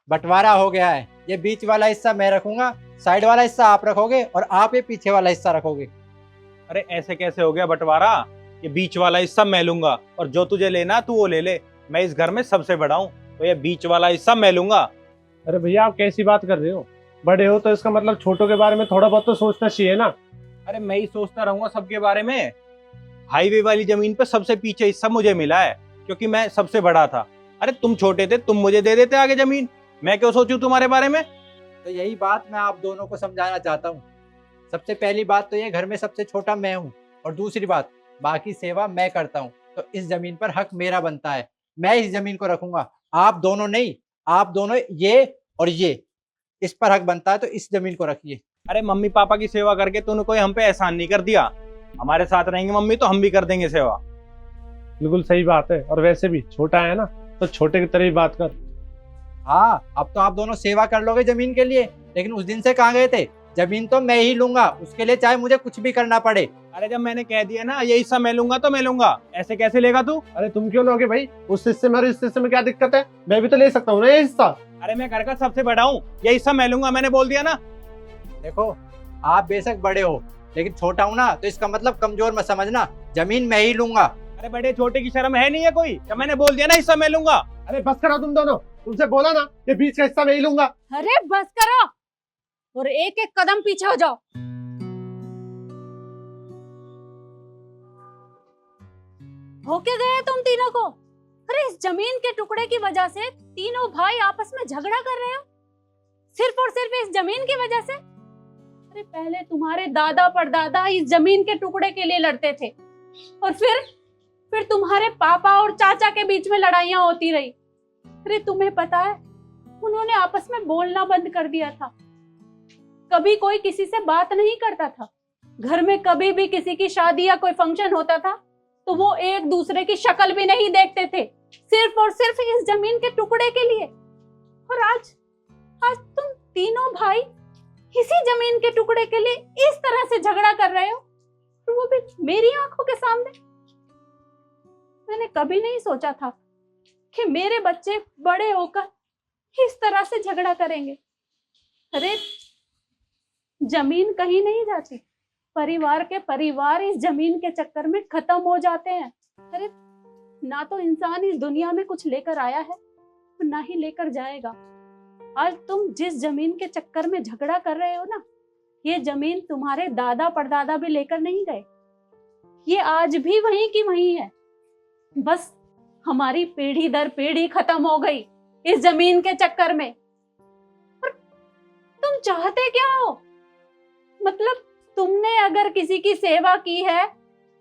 बंटवारा हो गया है। ये बीच वाला हिस्सा मैं रखूंगा, साइड वाला हिस्सा आप रखोगे और आप ये पीछे वाला हिस्सा रखोगे। अरे ऐसे कैसे हो गया बंटवारा? ये बीच वाला हिस्सा मैं लूंगा और जो तुझे लेना तू वो ले ले। मैं इस घर में सबसे बड़ा हूँ, तो ये बीच वाला हिस्सा मैं लूंगा। अरे भैया आप कैसी बात कर रहे हो? बड़े हो तो इसका मतलब छोटों के बारे में थोड़ा बहुत तो सोचना चाहिए ना। अरे मैं ही सोचता रहूंगा सबके बारे में। हाईवे वाली जमीन पे सबसे पीछे हिस्सा मुझे मिला है क्योंकि मैं सबसे बड़ा था। अरे तुम छोटे थे, तुम मुझे दे देते आगे जमीन। मैं क्यों सोचूं तुम्हारे बारे में? तो यही बात मैं आप दोनों को समझाना चाहता हूँ। सबसे पहली बात तो ये घर में सबसे छोटा मैं हूँ, और दूसरी बात बाकी सेवा मैं करता हूँ, तो इस जमीन पर हक मेरा बनता है। मैं इस जमीन को रखूंगा, आप दोनों नहीं। आप दोनों ये और ये, इस पर हक बनता है, तो इस जमीन को रखिए। अरे मम्मी पापा की सेवा करके तूने कोई हम पे एहसान नहीं कर दिया। हमारे साथ रहेंगे मम्मी तो हम भी कर देंगे सेवा। बिल्कुल सही बात है, और वैसे भी छोटा है ना, तो छोटे की तरह ही बात कर। हाँ, अब तो आप दोनों सेवा कर लोगे जमीन के लिए, लेकिन उस दिन से कहाँ गए थे? जमीन तो मैं ही लूंगा, उसके लिए चाहे मुझे कुछ भी करना पड़े। अरे जब मैंने कह दिया ना ये हिस्सा मैं लूंगा तो मैं लूंगा, ऐसे कैसे लेगा तू? अरे तुम क्यों लोगे भाई? उस हिस्से में और इस हिस्से में क्या दिक्कत है? मैं भी तो ले सकता हूँ ना ये हिस्सा। अरे मैं घर का सबसे बड़ा हूँ, ये हिस्सा मैं लूंगा, मैंने बोल दिया ना। देखो, आप बेशक बड़े हो, लेकिन छोटा हूँ ना, तो इसका मतलब कमजोर मत समझना। जमीन मैं ही लूंगा। अरे बड़े छोटे की शर्म है नहीं है कोई? जब मैंने बोल दिया ना हिस्सा मैं लूंगा। अरे बस करो तुम दोनों, तुमसे बोला ना ये बीच का हिस्सा मैं ही लूंगा। अरे बस करो और एक एक कदम पीछे हो जाओ। हो क्या गया तुम तीनों को? अरे इस जमीन के टुकड़े की वजह से तीनों भाई आपस में झगड़ा कर रहे हो, सिर्फ और सिर्फ इस जमीन की वजह से। अरे पहले तुम्हारे दादा परदादा इस जमीन के टुकड़े के लिए लड़ते थे, और फिर तुम्हारे पापा और चाचा के बीच में लड़ाइयां होती रही। अरे तुम्हें पता है, उन्होंने आपस में बोलना बंद कर दिया था। कभी कोई किसी से बात नहीं करता था। घर में कभी भी किसी की शादी या कोई फंक्शन होता था तो वो एक दूसरे की शक्ल भी नहीं देखते थे, सिर्फ और सिर्फ इस जमीन के टुकड़े के लिए। और आज तुम तीनों भाई इसी जमीन के टुकड़े के लिए इस तरह से झगड़ा कर रहे हो, और वो भी मेरी आंखों के सामने। मैंने कभी नहीं सोचा था कि मेरे बच्चे बड़े होकर इस तरह से झगड़ा करेंगे। अरे जमीन कहीं नहीं जाती, परिवार के परिवार इस जमीन के चक्कर में खत्म हो जाते हैं। अरे ना तो इंसान इस दुनिया में कुछ लेकर आया है और ना ही लेकर जाएगा। आज तुम जिस जमीन के चक्कर में झगड़ा कर रहे हो ना, ये जमीन तुम्हारे दादा परदादा भी लेकर नहीं गए। ये आज भी वहीं की वहीं है, बस हमारी पीढ़ी दर पीढ़ी खत्म हो गई इस जमीन के चक्कर में। और तुम चाहते क्या हो? मतलब तुमने अगर किसी की सेवा की है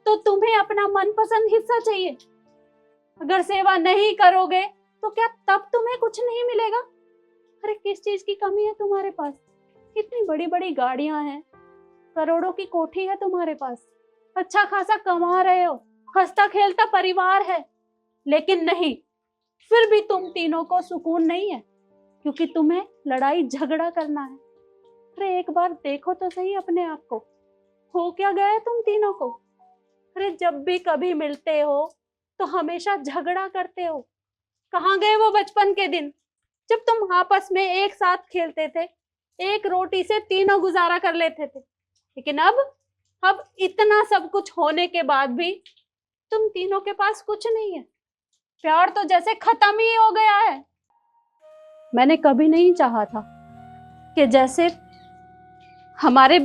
तो तुम्हें अपना मनपसंद हिस्सा चाहिए। अगर सेवा नहीं करोगे तो क्या तब तुम्हें कुछ नहीं मिलेगा? अरे किस चीज की कमी है तुम्हारे पास? इतनी बड़ी बड़ी गाड़ियां हैं, करोड़ों की कोठी है तुम्हारे पास, अच्छा खासा कमा रहे हो, हंसता खेलता परिवार है, लेकिन नहीं, फिर भी तुम तीनों को सुकून नहीं है क्योंकि तुम्हें लड़ाई झगड़ा करना है। अरे एक बार देखो तो सही अपने आप को, हो क्या गया है तुम तीनों को? अरे जब भी कभी मिलते हो तो हमेशा झगड़ा करते हो। कहाँ गए वो बचपन के दिन जब तुम आपस में एक साथ खेलते थे, एक रोटी से तीनों गुजारा कर लेते थे? लेकिन अब इतना सब कुछ होने के बाद भी तुम तीनों के पास कुछ नहीं है। प्यार तो जैसे खत्म ही हो गया है। मैंने कभी नहीं चाहा था कि जैसे हमारे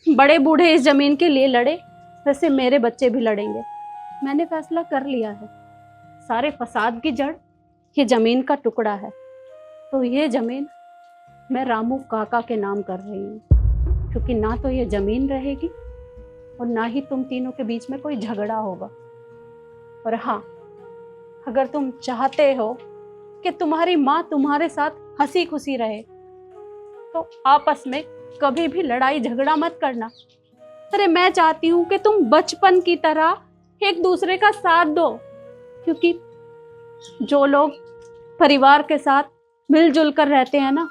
बड़े बूढ़े इस जमीन के लिए लड़े, वैसे मेरे बच्चे भी लड़ेंगे। मैंने फैसला कर लिया है, सारे फसाद की जड़ ये जमीन का टुकड़ा है, तो ये जमीन मैं रामू काका के नाम कर रही हूँ, क्योंकि ना तो ये जमीन रहेगी और ना ही तुम तीनों के बीच में कोई झगड़ा होगा। और हाँ, अगर तुम चाहते हो कि तुम्हारी माँ तुम्हारे साथ हंसी खुशी रहे तो आपस में कभी भी लड़ाई झगड़ा मत करना। अरे मैं चाहती हूँ कि तुम बचपन की तरह एक दूसरे का साथ दो, क्योंकि जो लोग परिवार के साथ मिलजुल कर रहते हैं ना,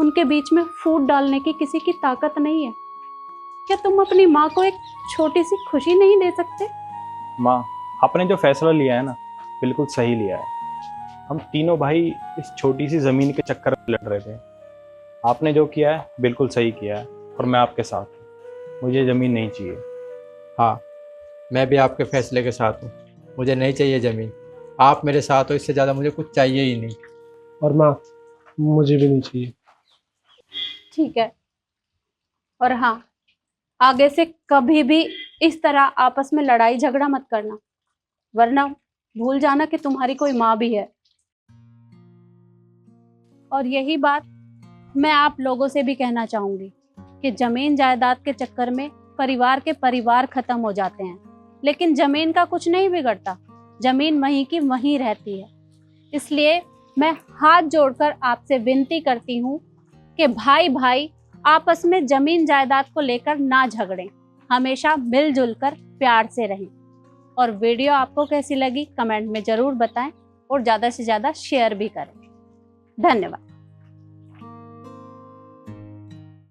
उनके बीच में फूट डालने की किसी की ताकत नहीं है। क्या तुम अपनी माँ को एक छोटी सी खुशी नहीं दे सकते? माँ, आपने जो फैसला लिया है ना, बिल्कुल सही लिया है। हम तीनों भाई इस छोटी सी ज़मीन के चक्कर में लड़ रहे थे। आपने जो किया है बिल्कुल सही किया है और मैं आपके साथ हूँ। मुझे ज़मीन नहीं चाहिए। हाँ, मैं भी आपके फैसले के साथ हूँ। मुझे नहीं चाहिए ज़मीन। आप मेरे साथ हो, इससे ज़्यादा मुझे कुछ चाहिए ही नहीं। और माँ, मुझे भी नहीं चाहिए। ठीक है। और हाँ, आगे से कभी भी इस तरह आपस में लड़ाई झगड़ा मत करना, वरना भूल जाना कि तुम्हारी कोई माँ भी है। और यही बात मैं आप लोगों से भी कहना चाहूंगी कि जमीन जायदाद के चक्कर में परिवार के परिवार खत्म हो जाते हैं, लेकिन जमीन का कुछ नहीं बिगड़ता। जमीन वहीं की वहीं रहती है। इसलिए मैं हाथ जोड़कर आपसे विनती करती हूँ कि भाई भाई आपस में जमीन जायदाद को लेकर ना झगड़ें, हमेशा मिलजुल कर प्यार से रहें। और वीडियो आपको कैसी लगी कमेंट में जरूर बताएं और ज़्यादा से ज़्यादा शेयर भी करें। धन्यवाद।